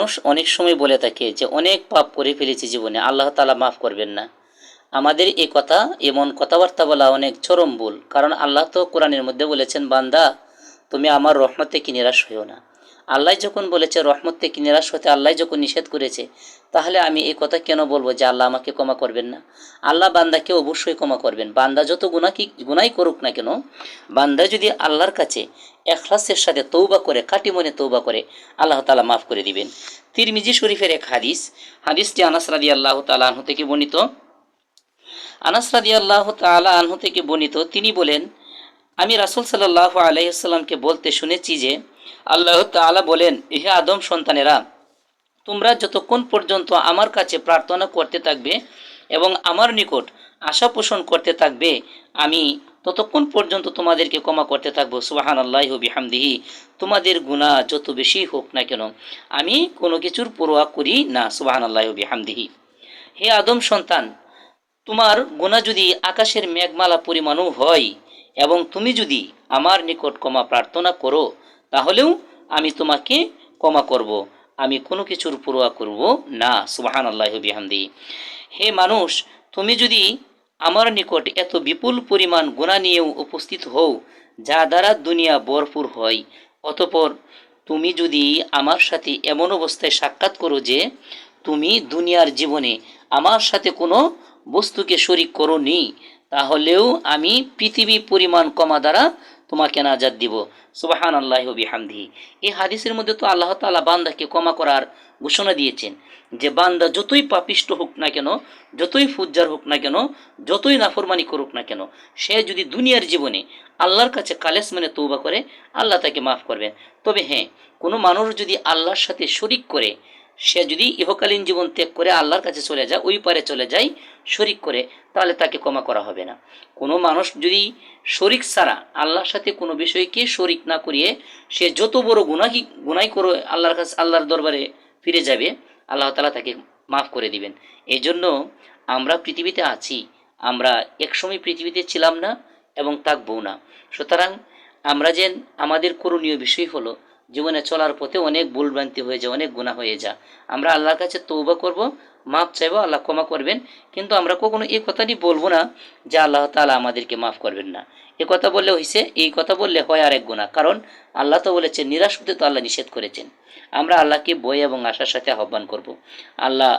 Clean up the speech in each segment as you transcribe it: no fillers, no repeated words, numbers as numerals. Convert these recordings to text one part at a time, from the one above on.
মানুষ অনেক সময় বলে থাকে যে অনেক পাপ করে ফেলেছি জীবনে, আল্লাহ তাআলা মাফ করবেন না। আমাদের এই কথা, এমন কথাবার্তা বলা অনেক চরম ভুল। কারণ আল্লাহ তো কোরআনের মধ্যে বলেছেন, বান্দা তুমি আমার রহমত থেকে নিরাশ হইও না। আল্লাহ যখন বলেছে রহমত থেকে নিরাশ হতে, আল্লাহ যখন নিষেধ করেছে, তাহলে আমি এই কথা কেন বলবো যে আল্লাহ আমাকে ক্ষমা করবেন না? আল্লাহ বান্দাকে অবশ্যই ক্ষমা করবেন। বান্দা যত গুনাই করুক না কেন, বান্দা যদি আল্লাহর কাছে এখলাসের সাথে তৌবা করে, খাঁটি মনে তৌবা করে, আল্লাহ তাআলা মাফ করে দিবেন। তিরমিজি শরীফের এক হাদিসটি আনাস রাদিয়াল্লাহু তাআলা আনহু থেকে বর্ণিত। আনাস রাদিয়াল্লাহু তাআলা আনহু থেকে বর্ণিত, তিনি বলেন, আমি রাসূল সাল্লাল্লাহু আলাইহি ওয়াসাল্লামকে বলতে শুনেছি যে আল্লাহ তাআলা বলেন, হে আদম সন্তানেরা, তোমরা যতক্ষণ পর্যন্ত আমার কাছে প্রার্থনা করতে থাকবে এবং আমার নিকট আশা পোষণ করতে থাকবে, আমি ততক্ষণ পর্যন্ত তোমাদেরকে ক্ষমা করতে থাকবো। সুবহানাল্লাহি ওয়া বিহামদিহি। তোমাদের গুনাহ যত বেশি হোক না কেন, আমি কোনো কিছুর পরোয়া করি না। সুবহানাল্লাহি ওয়া বিহামদিহি। হে আদম সন্তান, তোমার গুনাহ যদি আকাশের মেঘমালা পরিমাণও হয় এবং তুমি যদি আমার নিকট ক্ষমা প্রার্থনা করো, তাহলেও আমি তোমাকে ক্ষমা করব। আমি কোনো কিছুর পরোয়া করব না। সুবহানাল্লাহি ওয়া বিহামদিহি। হে মানুষ, তুমি যদি আমার নিকট এত বিপুল পরিমাণ গুনাহ নিয়েও উপস্থিত হও, যা দ্বারা দুনিয়া ভরপুর হয়, অতঃপর তুমি যদি আমার সাথে এমন অবস্থায় সাক্ষাৎ করো যে তুমি দুনিয়ার জীবনে আমার সাথে কোনো বস্তুকে শরিক করোনি, তাহলেও আমি পৃথিবী পরিমাণ ক্ষমা দ্বারা তোমাকে নাজাত দিব। সুবহানাল্লাহি ওয়া বিহামদিহি। এই হাদিসের মধ্যে তো আল্লাহ তাআলা বান্দাকে ক্ষমা করার ঘোষণা দিয়েছেন, যে বান্দা যতই পাপিষ্ট হোক না কেন, যতই ফুজ্জার হোক না কেন, যতই নাফরমানি করুক না কেন, সে যদি দুনিয়ার জীবনে আল্লাহর কাছে খালেস মানে তওবা করে, আল্লাহ তাকে মাফ করবেন। তবে হ্যাঁ, কোনো মানুষ যদি আল্লাহর সাথে শরিক করে, সে যদি ইহকালীন জীবন ত্যাগ করে আল্লাহর কাছে চলে যায়, ওই পারে চলে যায় শরিক করে, তাহলে তাকে ক্ষমা করা হবে না। কোনো মানুষ যদি শরিক ছাড়া আল্লাহর সাথে কোনো বিষয়কে শরিক না করিয়ে সে যত বড় গুনাই করে আল্লাহর কাছে, আল্লাহর দরবারে ফিরে যাবে, আল্লাহ তাআলা তাকে মাফ করে দিবেন। এই জন্য আমরা পৃথিবীতে আছি, আমরা একসময় পৃথিবীতে ছিলাম না এবং থাকবও না। সুতরাং আমরা যেন, আমাদের করণীয় বিষয় হলো, জীবনে চলার পথে অনেক ভুলভ্রান্তি হয়ে যায়, অনেক গুনাহ হয়ে যায়, আমরা আল্লাহর কাছে তওবা করব, মাফ চাইবো, আল্লাহ ক্ষমা করবেন। কিন্তু আমরা কখনো এই কথাটি বলবো না যে আল্লাহ তাআলা আমাদেরকে মাফ করবেন না। এ কথা বললে হইছে, এই কথা বললে হয় আরেক গুনাহ। কারণ আল্লাহ তো বলেছেন, নিরাশ হতে তো আল্লাহ নিষেধ করেছেন। আমরা আল্লাহকে ভয় এবং আশার সাথে আহ্বান করব। আল্লাহ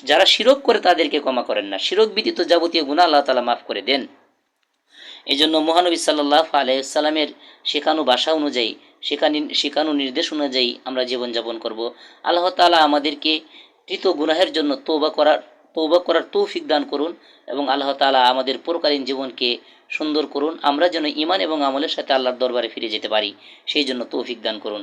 যারা শিরক করে তাদেরকে ক্ষমা করেন না, শিরক ব্যতীত যাবতীয় গুনাহ আল্লাহ তাআলা মাফ করে দেন। এই জন্য মহানবী সাল্লাল্লাহু আলাইহি ওয়াসাল্লামের শেখানো ভাষা অনুযায়ী, শেখানো নির্দেশ অনুযায়ী আমরা জীবনযাপন করব। আল্লাহ তাআলা আমাদেরকে কৃত গুনাহের জন্য তওবা করার তৌফিক দান করুন এবং আল্লাহ তাআলা আমাদের পরকালীন জীবনকে সুন্দর করুন। আমরা যেন ঈমান এবং আমলের সাথে আল্লাহর দরবারে ফিরে যেতে পারি, সেই জন্য তৌফিক দান করুন।